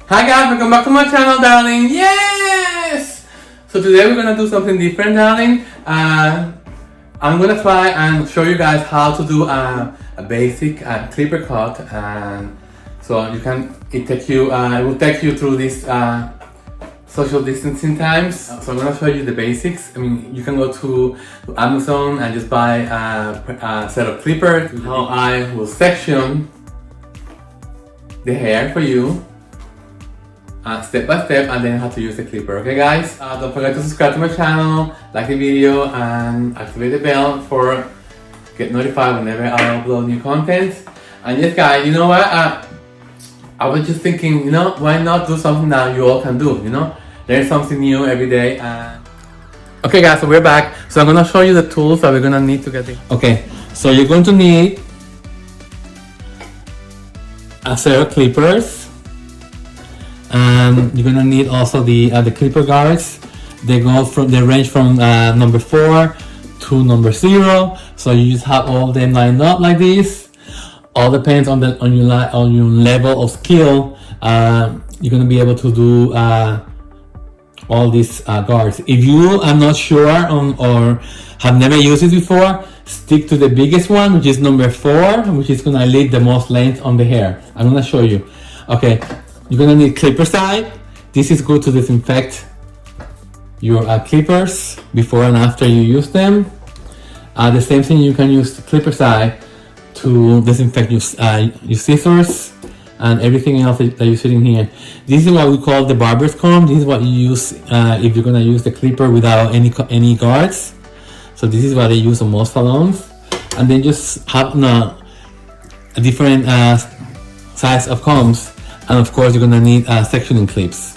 Hi guys, welcome back to my channel, darling. Yes! So today we're gonna do something different, darling. I'm gonna try and show you guys how to do a basic clipper cut, and so you can it will take you through this social distancing times. So I'm gonna show you the basics. I mean, you can go to Amazon and just buy a set of clippers. How I will section the hair for you. Step by step, and then how to use the clipper. Okay guys, don't forget to subscribe to my channel, like the video, and activate the bell for get notified whenever I upload new content. And yes guys, you know what, I was just thinking, you know, why not do something that you all can do, you know, learn something new every day. Okay guys, so we're back. So I'm gonna show you the tools that we're gonna need to get it. Okay, so you're going to need a set of clippers. And you're gonna need also the clipper guards. They range from number 4 to number 0. So you just have all of them lined up like this. All depends on your level of skill. You're gonna be able to do all these guards. If you are not sure or have never used it before, stick to the biggest one, which is number 4, which is gonna leave the most length on the hair. I'm gonna show you. Okay. You're gonna need clipper side. This is good to disinfect your clippers before and after you use them. The same thing, you can use the clipper side to disinfect your scissors and everything else that you're sitting here. This is what we call the barber's comb. This is what you use if you're gonna use the clipper without any guards. So this is what they use on most salons. And then just have a different size of combs. And of course, you're gonna need sectioning clips.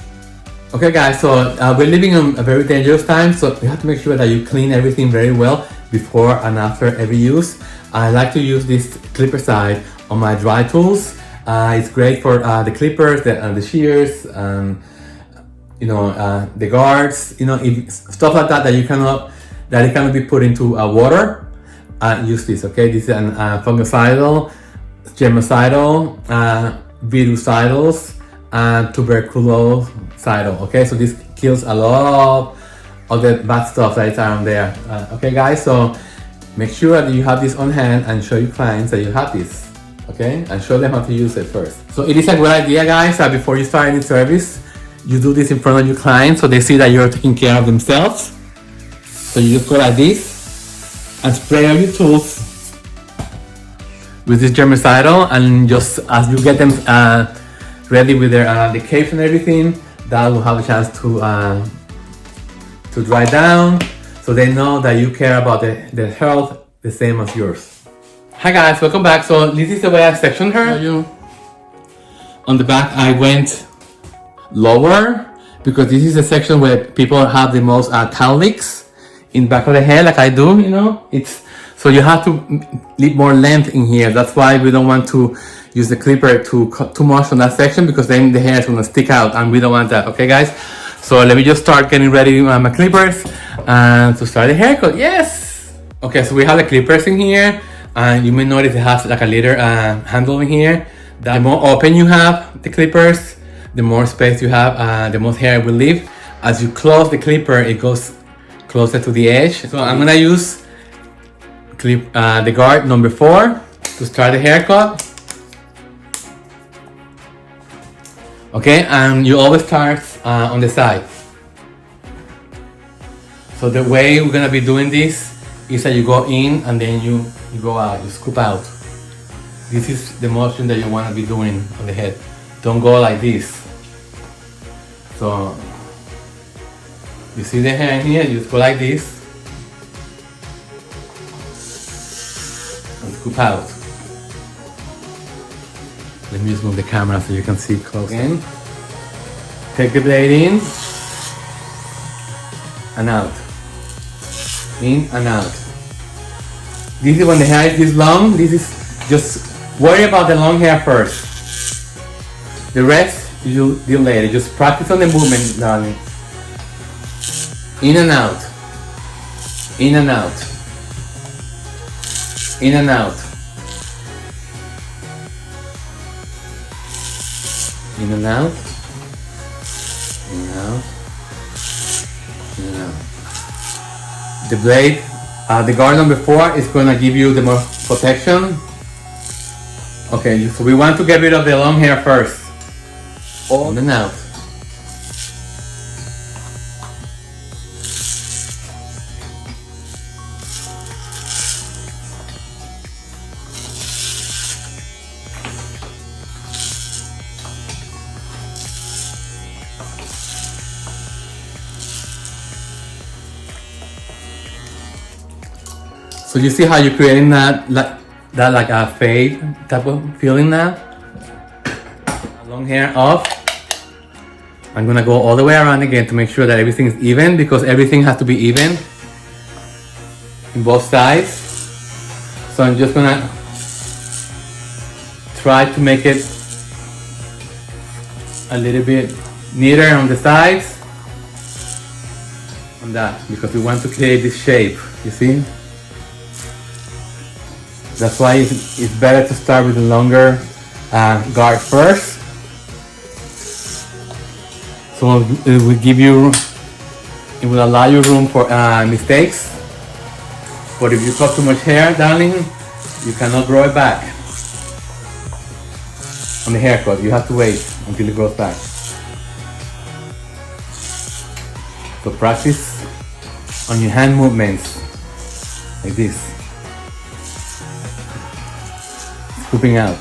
Okay guys, so we're living in a very dangerous time, so you have to make sure that you clean everything very well before and after every use. I like to use this clipper side on my dry tools. It's great for the clippers, the shears, you know, the guards, you know, stuff like that it cannot be put into water. Use this, okay? This is an fungicidal, germicidal, virucidals, and tuberculocidal. Okay, so this kills a lot of the bad stuff that is around there. Okay guys, so make sure that you have this on hand and show your clients that you have this. Okay, and show them how to use it first. So it is a good idea guys that before you start any service, you do this in front of your clients so they see that you're taking care of themselves. So you just go like this and spray on your tools with this germicidal, and just as you get them ready with their the capes and everything, that will have a chance to dry down, so they know that you care about their health the same as yours. Hi guys, welcome back. So this is the way I sectioned her. On the back I went lower because this is a section where people have the most cowlicks in the back of the hair, like I do, you know. So you have to leave more length in here. That's why we don't want to use the clipper to cut too much on that section, because then the hair is gonna stick out and we don't want that, okay guys? So let me just start getting ready my clippers and to start the haircut, yes! Okay, so we have the clippers in here, and you may notice it has like a little handle in here. The more open you have the clippers, the more space you have, the more hair will leave. As you close the clipper, it goes closer to the edge. So I'm gonna use the guard number 4 to start the haircut. Okay, and you always start on the side. So the way we're gonna be doing this is that you go in and then you go out, you scoop out. This is the motion that you wanna be doing on the head. Don't go like this. So you see the hair in here, you just go like this. Scoop out. Let me just move the camera so you can see close in. Take the blade in and out. In and out. This is when the hair is this long. This is just worry about the long hair first. The rest you do later. Just practice on the movement, darling. In and out. In and out. In and out. In and out. Now. Now. The blade, the guard number 4 is gonna give you the more protection. Okay, so we want to get rid of the long hair first. On and out. So you see how you're creating that like a fade type of feeling now? Long hair off. I'm gonna go all the way around again to make sure that everything is even, because everything has to be even in both sides. So I'm just gonna try to make it a little bit neater on the sides. On that, because we want to create this shape, you see? That's why it's better to start with the longer guard first. So it will give you, it will allow you room for mistakes. But if you cut too much hair, darling, you cannot grow it back. On the haircut, you have to wait until it grows back. So practice on your hand movements, like this. Scooping out.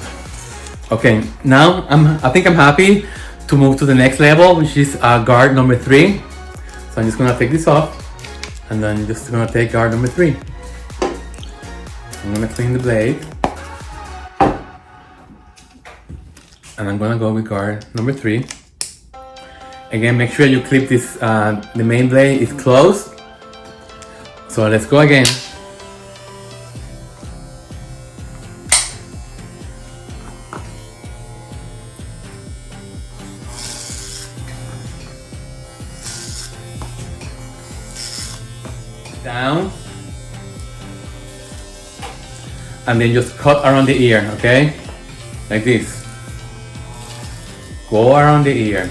Okay, now I think I'm happy to move to the next level, which is guard number 3. So I'm just gonna take this off, and then I'm just gonna take guard number 3. I'm gonna clean the blade, and I'm gonna go with guard number 3. Again, make sure you clip this, the main blade is closed. So let's go again. Down, and then just cut around the ear, okay? Like this. Go around the ear.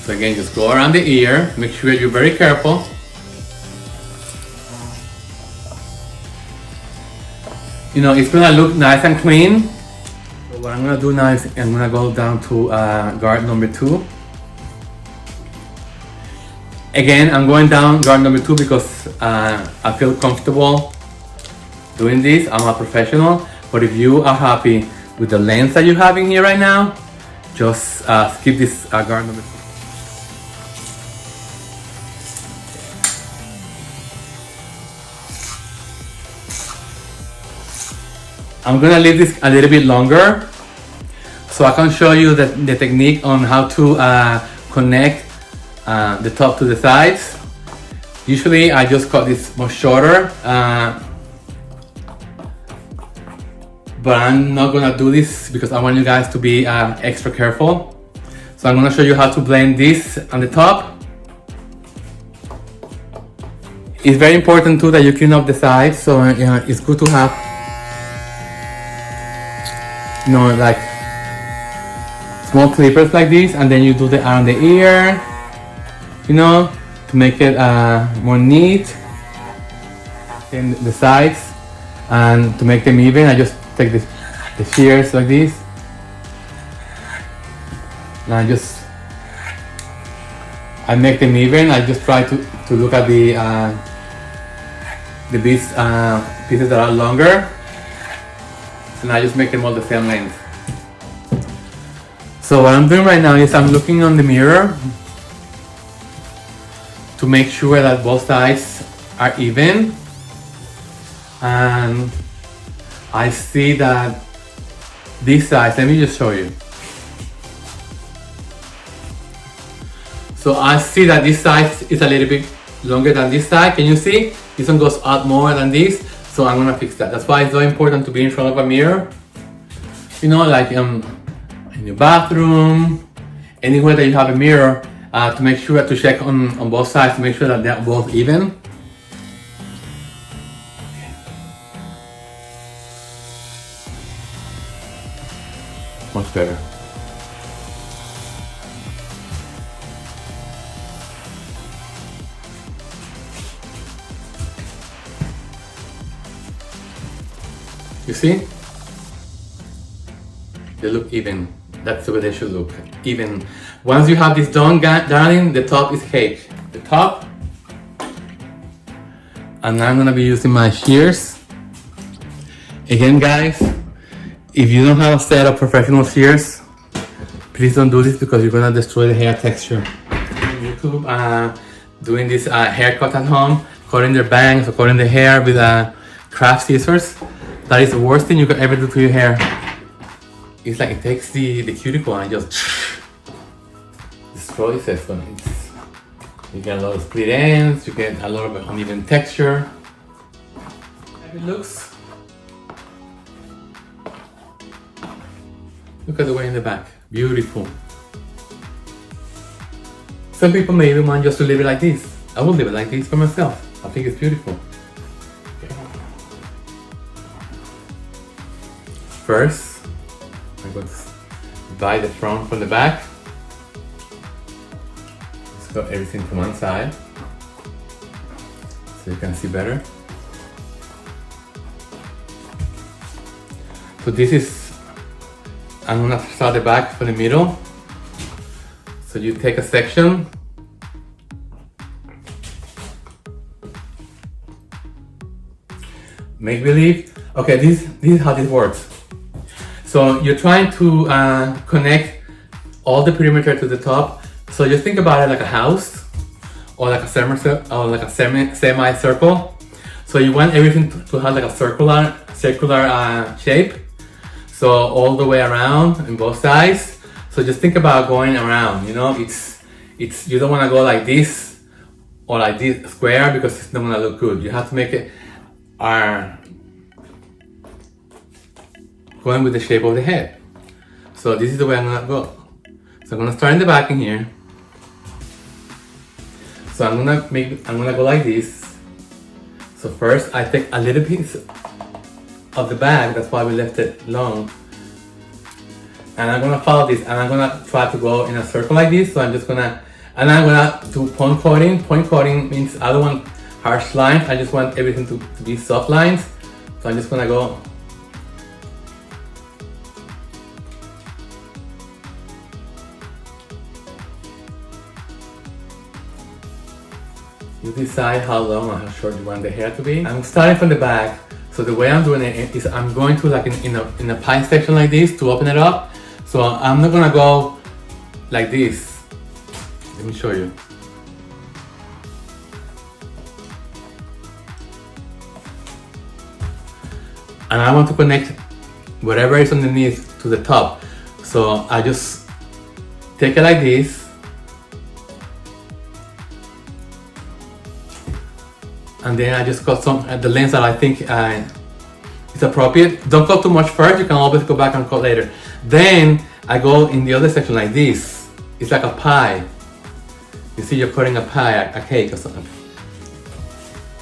So again, just go around the ear. Make sure you're very careful. You know, it's gonna look nice and clean. So what I'm gonna do now is I'm gonna go down to guard number 2. Again, I'm going down guard number 2 because I feel comfortable doing this. I'm a professional, but if you are happy with the length that you have in here right now, just skip this guard number 2. I'm gonna leave this a little bit longer so I can show you the technique on how to connect the top to the sides. Usually I just cut this much shorter, but I'm not gonna do this because I want you guys to be extra careful. So I'm gonna show you how to blend this on the top. It's very important too that you clean up the sides, so it's good to have, you know, like small clippers like this, and then you do the around the ear, you know, to make it more neat. In the sides, and to make them even, I just take the shears like this, and I make them even. I just try to look at the pieces that are longer, and I just make them all the same length. So what I'm doing right now is I'm looking on the mirror to make sure that both sides are even, and I see that this side, let me just show you. So I see that this side is a little bit longer than this side. Can you see? This one goes out more than this, so I'm gonna fix that. That's why it's so important to be in front of a mirror. You know, like in your bathroom, anywhere that you have a mirror, to make sure to check on both sides to make sure that they're both even. Much better. You see? They look even. That's the way they should look. Even. Once you have this done, darling, the top is cake. The top. And now I'm gonna be using my shears. Again, guys, if you don't have a set of professional shears, please don't do this because you're gonna destroy the hair texture. On YouTube, doing this haircut at home, cutting their bangs or cutting the hair with craft scissors. That is the worst thing you could ever do to your hair. It's like it takes the cuticle and just destroys it. So you get a lot of split ends, you get a lot of uneven texture. How it looks. Look at the way in the back. Beautiful. Some people may even want just to leave it like this. I will leave it like this for myself. I think it's beautiful. First, I'm going to divide the front from the back. Let's got everything from one side so you can see better. So this is, I'm gonna start the back from the middle. So you take a section. Make believe. Okay, this is how this works. So you're trying to connect all the perimeter to the top. So just think about it like a house or like a semi-circle. So you want everything to have like a circular shape. So all the way around on both sides. So just think about going around. You know, it's you don't want to go like this or like this square because it's not gonna look good. You have to make it going with the shape of the head. So this is the way I'm gonna go. So I'm gonna start in the back in here. So I'm gonna go like this. So first I take a little piece of the back, that's why we left it long. And I'm gonna follow this and I'm gonna try to go in a circle like this. So I'm gonna do point coating. Point coating means I don't want harsh lines, I just want everything to be soft lines. So I'm just gonna go you decide how long or how short you want the hair to be. I'm starting from the back, so the way I'm doing it is I'm going to like in a pie section like this to open it up. So I'm not gonna go like this. Let me show you. And I want to connect whatever is underneath to the top. So I just take it like this. And then I just cut some at the length that I think is appropriate. Don't cut too much first, you can always go back and cut later. Then I go in the other section like this. It's like a pie. You see, you're cutting a pie, a cake or something.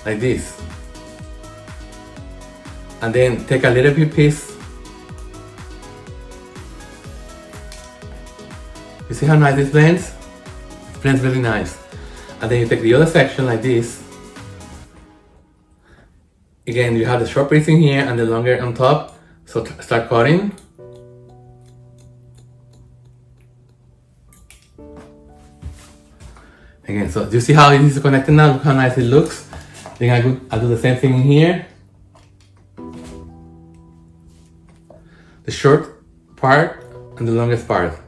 Like this. And then take a little bit piece. You see how nice this blends? It blends really nice. And then you take the other section like this. Again, you have the short piece in here and the longer on top. So start cutting. Again, so do you see how it is connected now? Look how nice it looks. Then I do the same thing in here. The short part and the longest part.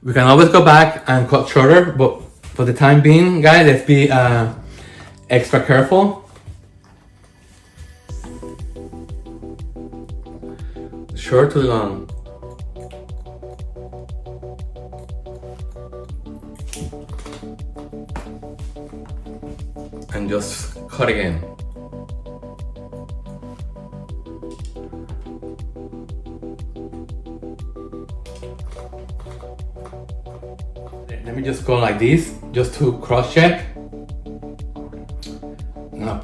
We can always go back and cut shorter, but for the time being, guys, let's be extra careful. Short to long. And just cut again. Let me just go like this, just to cross check. Now,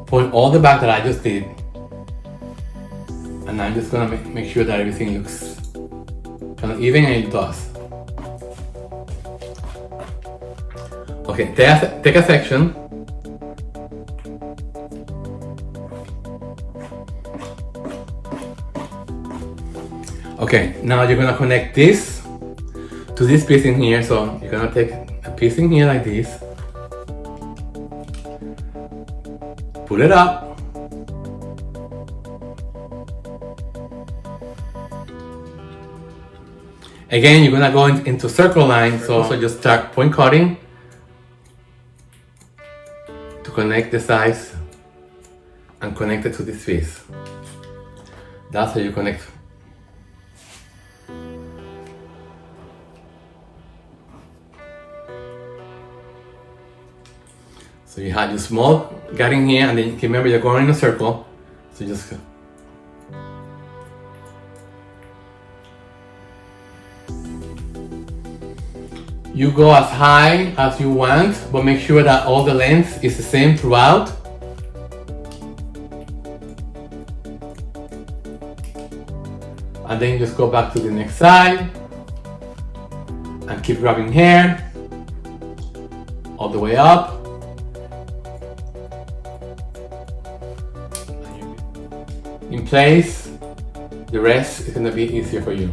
pull all the back that I just did. And I'm just gonna make sure that everything looks kind of even, and it does. Okay, take a section. Okay, now you're gonna connect this to this piece in here. So you're gonna take a piece in here like this, pull it up, again you're gonna go into circle line. So just start point cutting to connect the sides and connect it to this piece. That's how you connect. So you have your small gut in here, and then you can remember you're going in a circle. So just you go as high as you want, but make sure that all the length is the same throughout. And then just go back to the next side and keep grabbing hair all the way up. In place, the rest is going to be easier for you.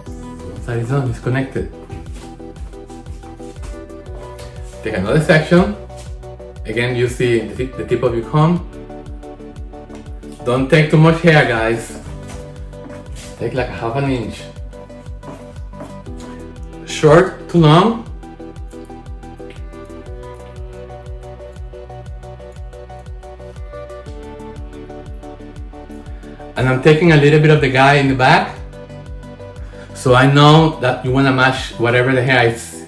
Once that is done, it's connected. Take another section. Again, you see the tip of your comb. Don't take too much hair, guys. Take like half an inch. Short to long. And I'm taking a little bit of the guy in the back, so I know that you want to match whatever the hair is.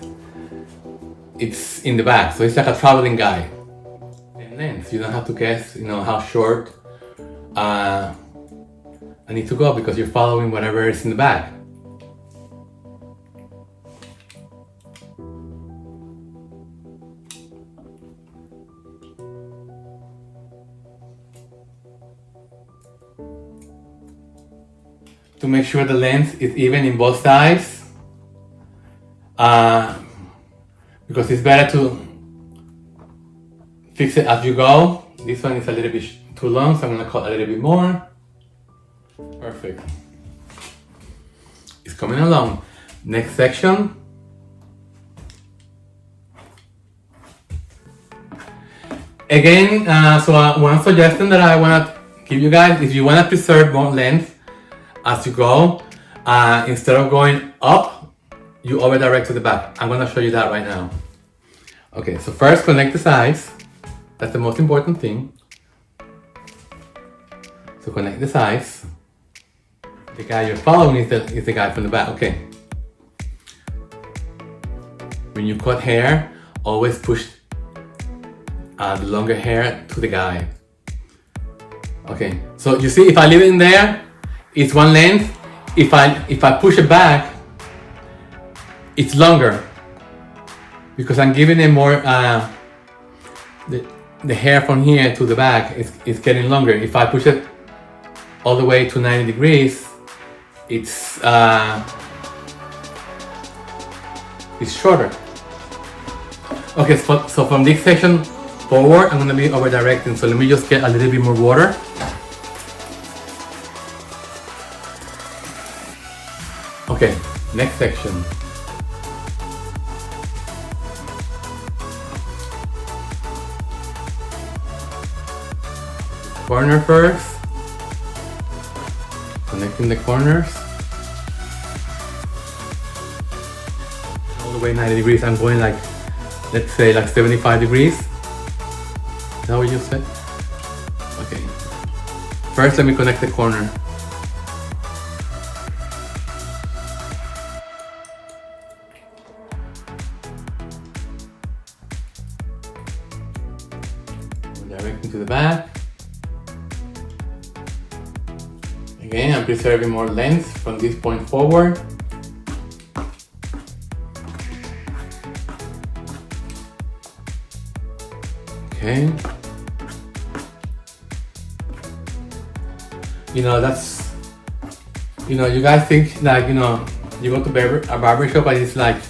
It's in the back, so it's like a traveling guy. And then, so you don't have to guess, how short I need to go, because you're following whatever is in the back. To make sure the length is even in both sides, because it's better to fix it as you go. This one is a little bit too long, so I'm going to cut a little bit more. Perfect. It's coming along. Next section. Again, one suggestion that I want to give you guys, if you want to preserve more length as you go, instead of going up, you over direct to the back. I'm going to show you that right now. Okay, so first connect the sides. That's the most important thing. So connect the sides. The guy you're following is the guy from the back. Okay. When you cut hair, always push the longer hair to the guy. Okay, so you see, if I leave it in there, it's one length. If I push it back, it's longer, because I'm giving it more. The hair from here to the back is getting longer. If I push it all the way to 90 degrees, it's shorter. Okay, so from this section forward, I'm gonna be over directing. So let me just get a little bit more water. Okay, next section. Corner first. Connecting the corners. All the way 90 degrees. I'm going like, let's say like 75 degrees. Is that what you said? Okay. First, let me connect the corner. Directing to the back. Again, I'm preserving more length from this point forward. Okay. That's, you guys think like, you go to a barber shop and it's like,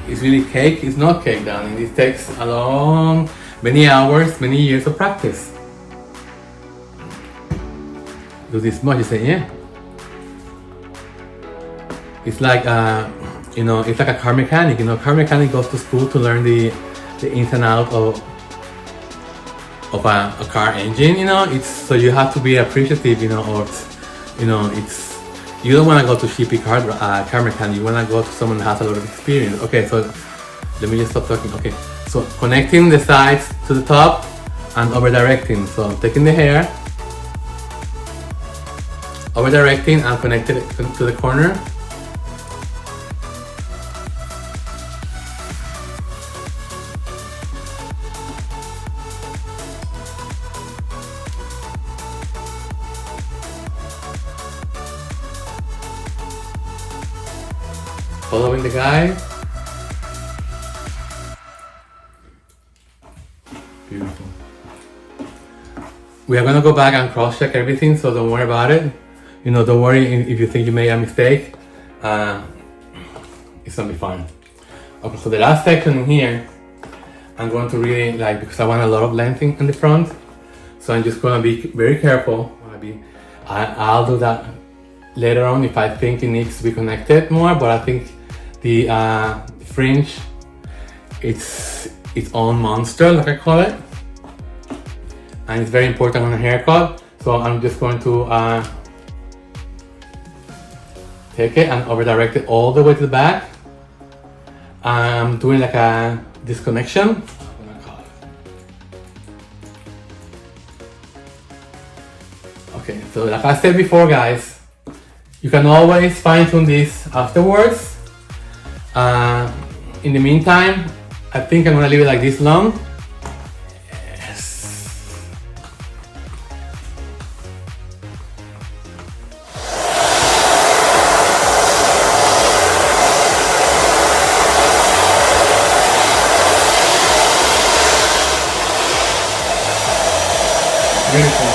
it's really cake. It's not cake, darling. It takes many hours, many years of practice. do this much. You say, yeah. It's like you know, it's like a car mechanic. You know, car mechanic goes to school to learn the ins and out of a car engine. You know, it's so you have to be appreciative. You know, or you know, it's you don't want to go to cheapy car mechanic. You want to go to someone that has a lot of experience. Okay, so let me just stop talking. Okay, so connecting the sides to the top and over directing. So I'm taking the hair, over directing and connected it to the corner. Following the guy. Beautiful. We are gonna go back and cross-check everything, so don't worry about it. You know, don't worry if you think you made a mistake. It's gonna be fine. Okay, so the last section in here, I'm going to really like, because I want a lot of length in the front, so I'm just gonna be very careful. I'll do that later on if I think it needs to be connected more, but I think the fringe, it's its own monster, like I call it, and it's very important on a haircut. So I'm just going to take it and over direct it all the way to the back. I'm doing like a disconnection. Okay, so like I said before, guys, you can always fine tune this afterwards. In the meantime, I think I'm gonna leave it like this long. Yes. Beautiful.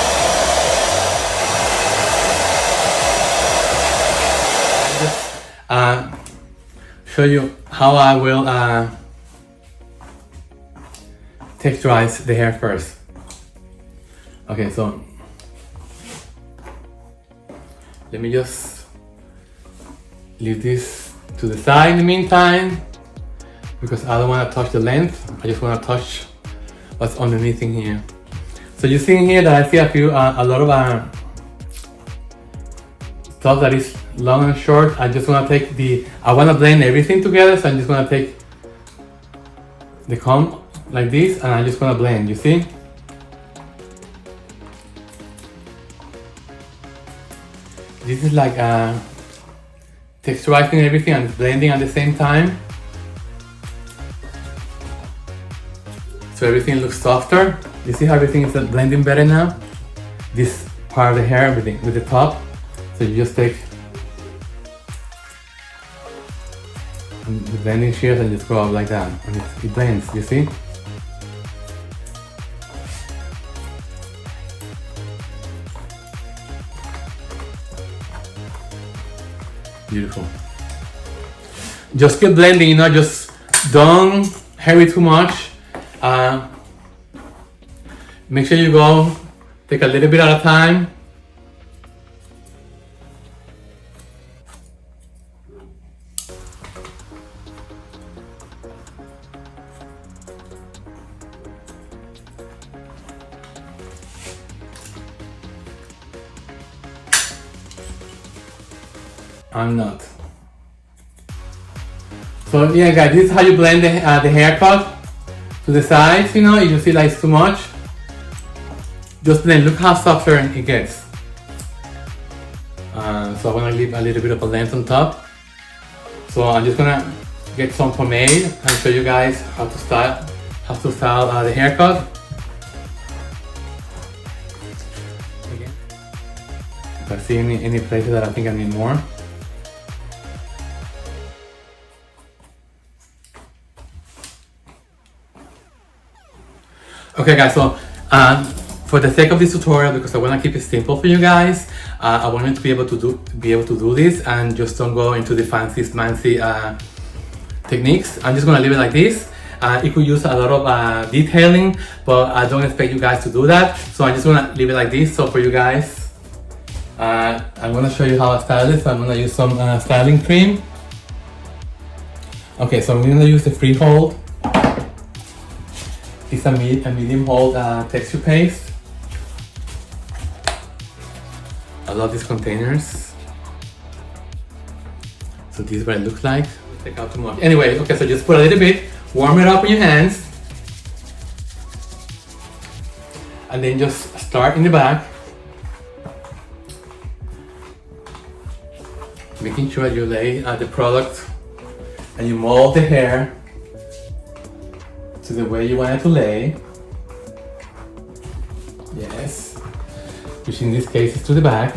Show you how I will texturize the hair first. Okay, so let me just leave this to the side in the meantime, because I don't want to touch the length. I just want to touch what's underneath in here. So you see in here that I see a lot of stuff that is long and short. I just want to take I want to blend everything together, so I'm just going to take the comb like this and I'm just going to blend, you see? This is like texturizing everything and blending at the same time. So everything looks softer. You see how everything is blending better now? This part of the hair with the top. So you just take the blending shears and just go up like that, and it blends, you see? Beautiful. Just keep blending, you know, just don't hurry too much. Make sure you go, take a little bit at a time. I'm not. So yeah, guys, this is how you blend the haircut to the sides. You know, if you see like it's too much, just blend. Look how softer it gets. So I'm gonna leave a little bit of a length on top. So I'm just gonna get some pomade and show you guys how to style the haircut. Again, if I see any places that I think I need more. Okay guys, so for the sake of this tutorial, because I want to keep it simple for you guys, I wanted to be able to do this and just don't go into the fancy techniques. I'm just gonna leave it like this. It could use a lot of detailing, but I don't expect you guys to do that. So I'm just gonna leave it like this. So for you guys, I'm gonna show you how I style it. So I'm gonna use some styling cream. Okay, so I'm gonna use the Freehold. It's a medium hold texture paste. I love these containers. So this is what it looks like. Take out too much. Anyway, okay, so just put a little bit, warm it up in your hands, and then just start in the back, making sure you lay the product and you mold the hair to the way you want it to lay. Yes, which in this case is to the back.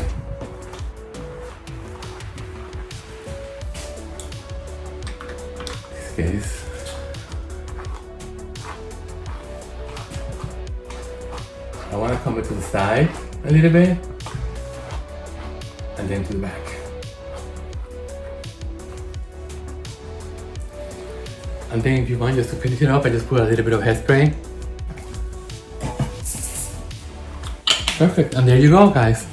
This case. I want to come it to the side a little bit and then to the back. And then if you want just to finish it up, I just put a little bit of hairspray. Perfect, and there you go, guys.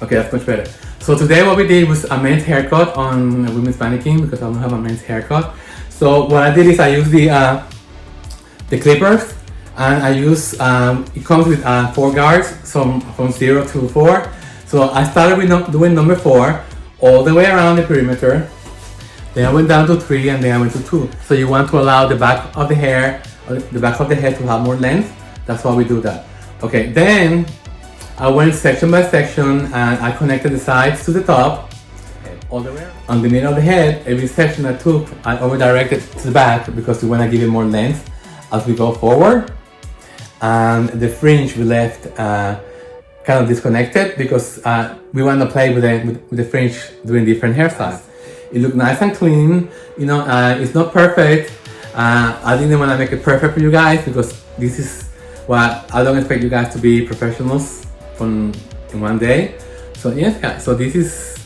Okay, that's much better. So today what we did was a men's haircut on a women's mannequin because I don't have a men's haircut. So what I did is I used the clippers, and I use, it comes with 4 guards, so from 0 to 4. So I started with doing number 4 all the way around the perimeter. Then I went down to 3 and then I went to 2. So you want to allow the back of the hair, the back of the head to have more length. That's why we do that. Okay, then I went section by section and I connected the sides to the top. All the way on the middle of the head, every section I took, I over directed to the back because we want to give it more length as we go forward. And the fringe we left kind of disconnected because we want to play with the fringe doing different hairstyles. It looked nice and clean, you know, it's not perfect. I didn't want to make it perfect for you guys because this is what I don't expect you guys to be professionals in one day. So yes guys, so this is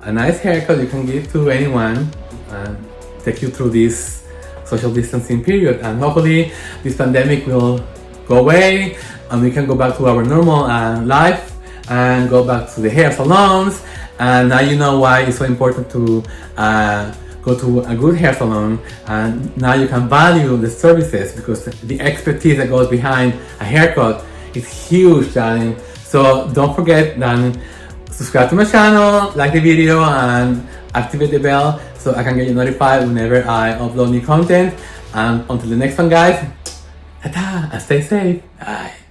a nice haircut you can give to anyone and take you through this social distancing period, and hopefully this pandemic will go away and we can go back to our normal life and go back to the hair salons. And now you know why it's so important to go to a good hair salon, and now you can value the services because the expertise that goes behind a haircut is huge, darling. So don't forget, darling, subscribe to my channel, like the video, and activate the bell so I can get you notified whenever I upload new content. And until the next one, guys, ta-ta, and stay safe. Bye.